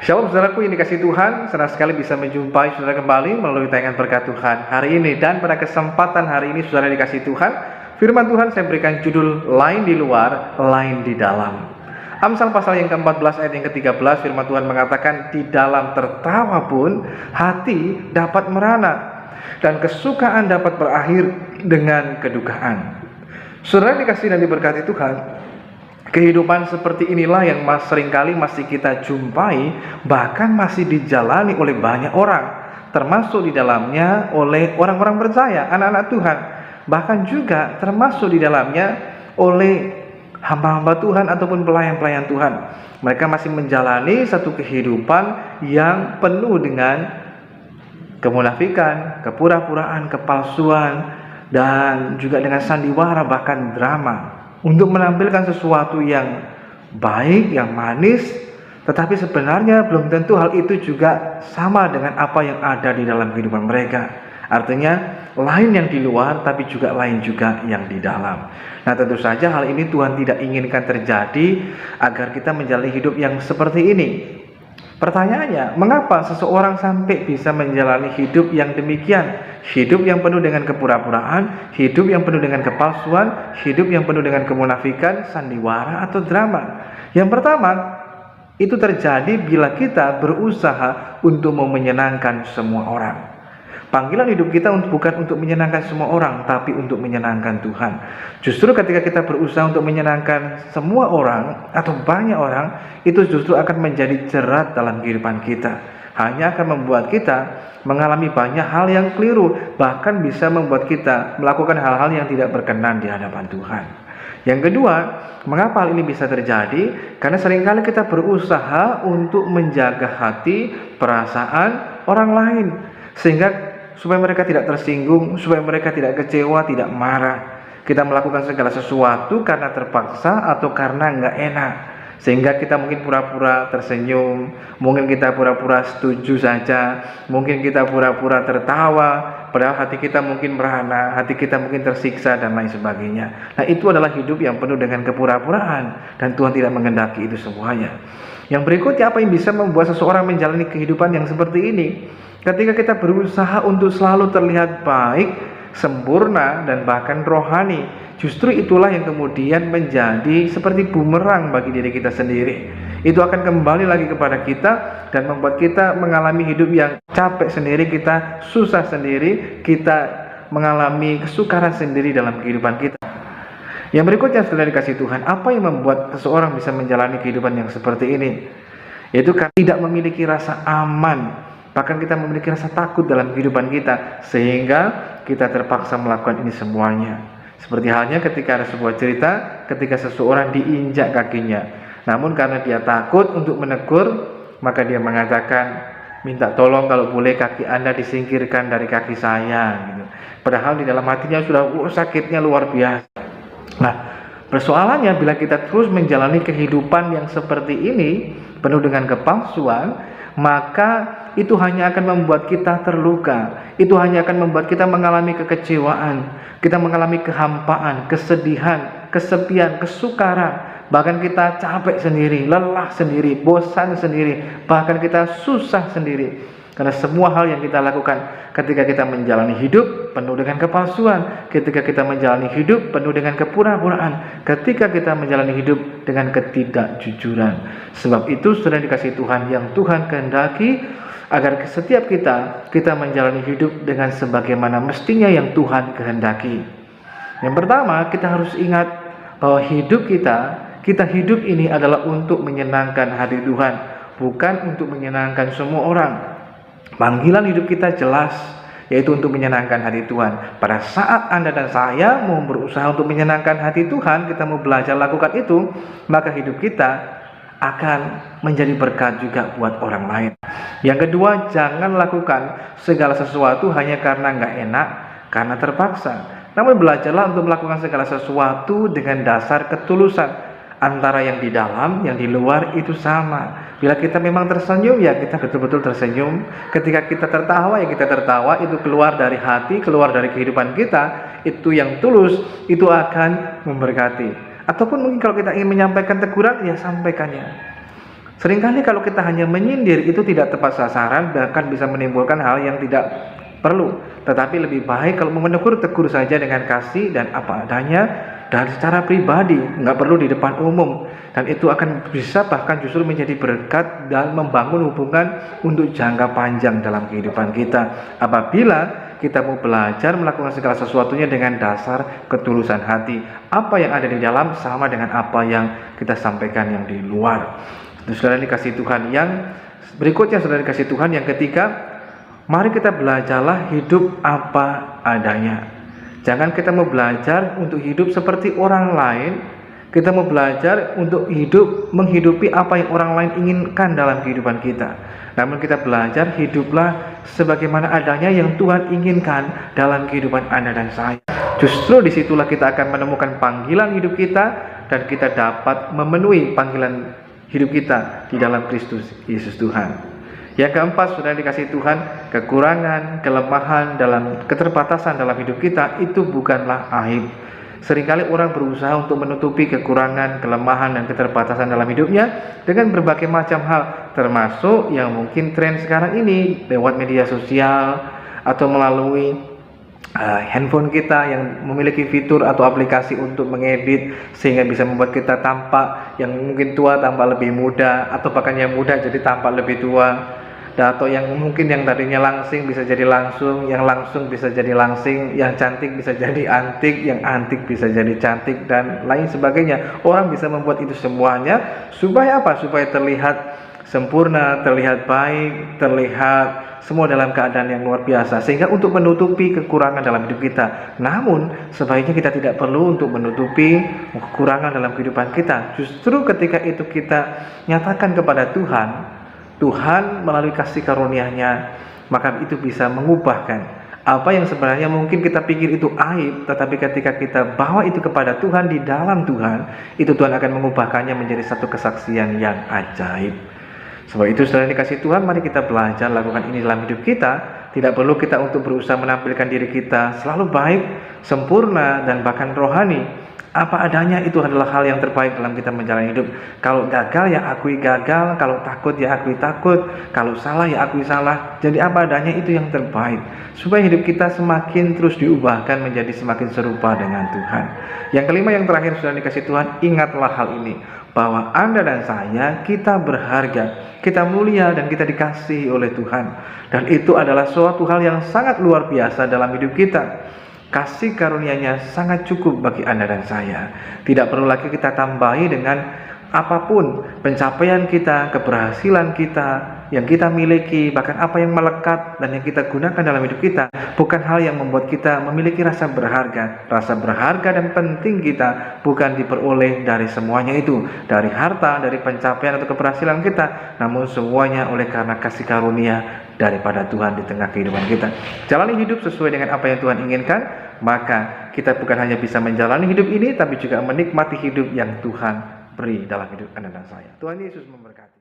Shalom saudaraku yang dikasihi Tuhan, senang sekali bisa menjumpai saudara kembali melalui tayangan berkat Tuhan hari ini. Dan pada kesempatan hari ini saudara dikasihi Tuhan, firman Tuhan saya berikan judul lain di luar, lain di dalam. Amsal pasal yang ke-14 ayat yang ke-13 firman Tuhan mengatakan, di dalam tertawa pun hati dapat merana, dan kesukaan dapat berakhir dengan kedukaan. Saudara dikasihi dan diberkati Tuhan, kehidupan seperti inilah yang seringkali masih kita jumpai, bahkan masih dijalani oleh banyak orang, termasuk di dalamnya oleh orang-orang percaya, anak-anak Tuhan, bahkan juga termasuk di dalamnya oleh hamba-hamba Tuhan ataupun pelayan-pelayan Tuhan. Mereka masih menjalani satu kehidupan yang penuh dengan kemunafikan, kepura-puraan, kepalsuan, dan juga dengan sandiwara bahkan drama, untuk menampilkan sesuatu yang baik, yang manis, tetapi sebenarnya belum tentu hal itu juga sama dengan apa yang ada di dalam kehidupan mereka. Artinya lain yang di luar, tapi juga lain juga yang di dalam. Nah, tentu saja hal ini Tuhan tidak inginkan terjadi agar kita menjalani hidup yang seperti ini. Pertanyaannya, mengapa seseorang sampai bisa menjalani hidup yang demikian? Hidup yang penuh dengan kepura-puraan, hidup yang penuh dengan kepalsuan, hidup yang penuh dengan kemunafikan, sandiwara atau drama. Yang pertama, itu terjadi bila kita berusaha untuk menyenangkan semua orang. Panggilan hidup kita bukan untuk menyenangkan semua orang, tapi untuk menyenangkan Tuhan. Justru ketika kita berusaha untuk menyenangkan semua orang atau banyak orang, itu justru akan menjadi jerat dalam kehidupan kita. Hanya akan membuat kita mengalami banyak hal yang keliru, bahkan bisa membuat kita melakukan hal-hal yang tidak berkenan di hadapan Tuhan. Yang kedua, mengapa hal ini bisa terjadi? Karena seringkali kita berusaha untuk menjaga hati, perasaan orang lain, sehingga supaya mereka tidak tersinggung, supaya mereka tidak kecewa, tidak marah. Kita melakukan segala sesuatu karena terpaksa atau karena nggak enak, sehingga kita mungkin pura-pura tersenyum, mungkin kita pura-pura setuju saja, mungkin kita pura-pura tertawa, padahal hati kita mungkin merana, hati kita mungkin tersiksa dan lain sebagainya. Nah, itu adalah hidup yang penuh dengan kepura-puraan, dan Tuhan tidak menghendaki itu semuanya. Yang berikutnya, apa yang bisa membuat seseorang menjalani kehidupan yang seperti ini? Ketika kita berusaha untuk selalu terlihat baik, sempurna, dan bahkan rohani, justru itulah yang kemudian menjadi seperti bumerang bagi diri kita sendiri. Itu akan kembali lagi kepada kita dan membuat kita mengalami hidup yang capek sendiri, kita susah sendiri, kita mengalami kesukaran sendiri dalam kehidupan kita. Yang berikutnya, setelah dikasih Tuhan, apa yang membuat seseorang bisa menjalani kehidupan yang seperti ini? Yaitu karena tidak memiliki rasa aman, bahkan kita memiliki rasa takut dalam kehidupan kita, sehingga kita terpaksa melakukan ini semuanya. Seperti halnya ketika ada sebuah cerita, ketika seseorang diinjak kakinya, namun karena dia takut untuk menegur, maka dia mengatakan, minta tolong kalau boleh kaki Anda disingkirkan dari kaki saya, gitu. Padahal di dalam hatinya sudah sakitnya luar biasa. Nah, persoalannya bila kita terus menjalani kehidupan yang seperti ini, penuh dengan kepalsuan, maka itu hanya akan membuat kita terluka. Itu hanya akan membuat kita mengalami kekecewaan, kita mengalami kehampaan, kesedihan, kesepian, kesukaran. Bahkan kita capek sendiri, lelah sendiri, bosan sendiri, bahkan kita susah sendiri. Karena semua hal yang kita lakukan ketika kita menjalani hidup penuh dengan kepalsuan, ketika kita menjalani hidup penuh dengan kepura-puraan, ketika kita menjalani hidup dengan ketidakjujuran. Sebab itu sudah dikasih Tuhan, yang Tuhan kehendaki agar setiap kita menjalani hidup dengan sebagaimana mestinya yang Tuhan kehendaki. Yang pertama, kita harus ingat bahwa hidup kita hidup ini adalah untuk menyenangkan hati Tuhan, bukan untuk menyenangkan semua orang. Panggilan hidup kita jelas, yaitu untuk menyenangkan hati Tuhan. Pada saat Anda dan saya mau berusaha untuk menyenangkan hati Tuhan, kita mau belajar lakukan itu, maka hidup kita akan menjadi berkat juga buat orang lain. Yang kedua, jangan lakukan segala sesuatu hanya karena nggak enak, karena terpaksa. Namun belajarlah untuk melakukan segala sesuatu dengan dasar ketulusan. Antara yang di dalam, yang di luar itu sama. Bila kita memang tersenyum, ya kita betul-betul tersenyum. Ketika kita tertawa, ya kita tertawa. Itu keluar dari hati, keluar dari kehidupan kita. Itu yang tulus, itu akan memberkati. Ataupun mungkin kalau kita ingin menyampaikan teguran, ya sampaikannya. Seringkali kalau kita hanya menyindir itu tidak tepat sasaran, bahkan bisa menimbulkan hal yang tidak perlu. Tetapi lebih baik kalau mau menegur, tegur saja dengan kasih dan apa adanya dan secara pribadi, nggak perlu di depan umum. Dan itu akan bisa bahkan justru menjadi berkat dan membangun hubungan untuk jangka panjang dalam kehidupan kita. Apabila kita mau belajar melakukan segala sesuatunya dengan dasar ketulusan hati. Apa yang ada di dalam sama dengan apa yang kita sampaikan yang di luar. Saudara dikasih Tuhan, yang berikutnya saudara dikasih Tuhan, yang ketiga, mari kita belajarlah hidup apa adanya. Jangan kita mau belajar untuk hidup seperti orang lain. Kita mau belajar untuk hidup menghidupi apa yang orang lain inginkan dalam kehidupan kita. Namun kita belajar hiduplah sebagaimana adanya yang Tuhan inginkan dalam kehidupan Anda dan saya. Justru disitulah kita akan menemukan panggilan hidup kita dan kita dapat memenuhi panggilan hidup kita di dalam Kristus Yesus Tuhan. Yang keempat, saudara dikasih Tuhan, kekurangan, kelemahan, dalam keterbatasan dalam hidup kita itu bukanlah aib. Seringkali orang berusaha untuk menutupi kekurangan, kelemahan, dan keterbatasan dalam hidupnya dengan berbagai macam hal, termasuk yang mungkin tren sekarang ini lewat media sosial atau melalui handphone kita yang memiliki fitur atau aplikasi untuk mengedit sehingga bisa membuat kita tampak yang mungkin tua tampak lebih muda, atau bahkan yang muda jadi tampak lebih tua, atau yang mungkin yang tadinya langsing bisa jadi langsung, yang langsung bisa jadi langsing, yang cantik bisa jadi antik, yang antik bisa jadi cantik, dan lain sebagainya. Orang bisa membuat itu semuanya supaya apa? Supaya terlihat sempurna, terlihat baik, terlihat semua dalam keadaan yang luar biasa, sehingga untuk menutupi kekurangan dalam hidup kita. Namun sebaiknya kita tidak perlu untuk menutupi kekurangan dalam kehidupan kita. Justru ketika itu kita nyatakan kepada Tuhan, Tuhan melalui kasih karunia-Nya, maka itu bisa mengubahkan apa yang sebenarnya mungkin kita pikir itu aib, tetapi ketika kita bawa itu kepada Tuhan, di dalam Tuhan, itu Tuhan akan mengubahkannya menjadi satu kesaksian yang ajaib. Sebab itu saudara dikasih Tuhan, mari kita belajar lakukan ini dalam hidup kita. Tidak perlu kita untuk berusaha menampilkan diri kita selalu baik, sempurna, dan bahkan rohani. Apa adanya itu adalah hal yang terbaik dalam kita menjalani hidup. Kalau gagal ya akui gagal, kalau takut ya akui takut, kalau salah ya akui salah. Jadi apa adanya itu yang terbaik, supaya hidup kita semakin terus diubahkan menjadi semakin serupa dengan Tuhan. Yang kelima, yang terakhir, saudara dikasih Tuhan, ingatlah hal ini, bahwa Anda dan saya, kita berharga, kita mulia, dan kita dikasihi oleh Tuhan. Dan itu adalah suatu hal yang sangat luar biasa dalam hidup kita. Kasih karunia-Nya sangat cukup bagi Anda dan saya. Tidak perlu lagi kita tambahi dengan apapun pencapaian kita, keberhasilan kita, yang kita miliki, bahkan apa yang melekat dan yang kita gunakan dalam hidup kita, bukan hal yang membuat kita memiliki rasa berharga. Rasa berharga dan penting kita bukan diperoleh dari semuanya itu, dari harta, dari pencapaian atau keberhasilan kita, namun semuanya oleh karena kasih karunia daripada Tuhan di tengah kehidupan kita. Jalani hidup sesuai dengan apa yang Tuhan inginkan, maka kita bukan hanya bisa menjalani hidup ini, tapi juga menikmati hidup yang Tuhan beri dalam hidup Anda dan saya. Tuhan Yesus memberkati.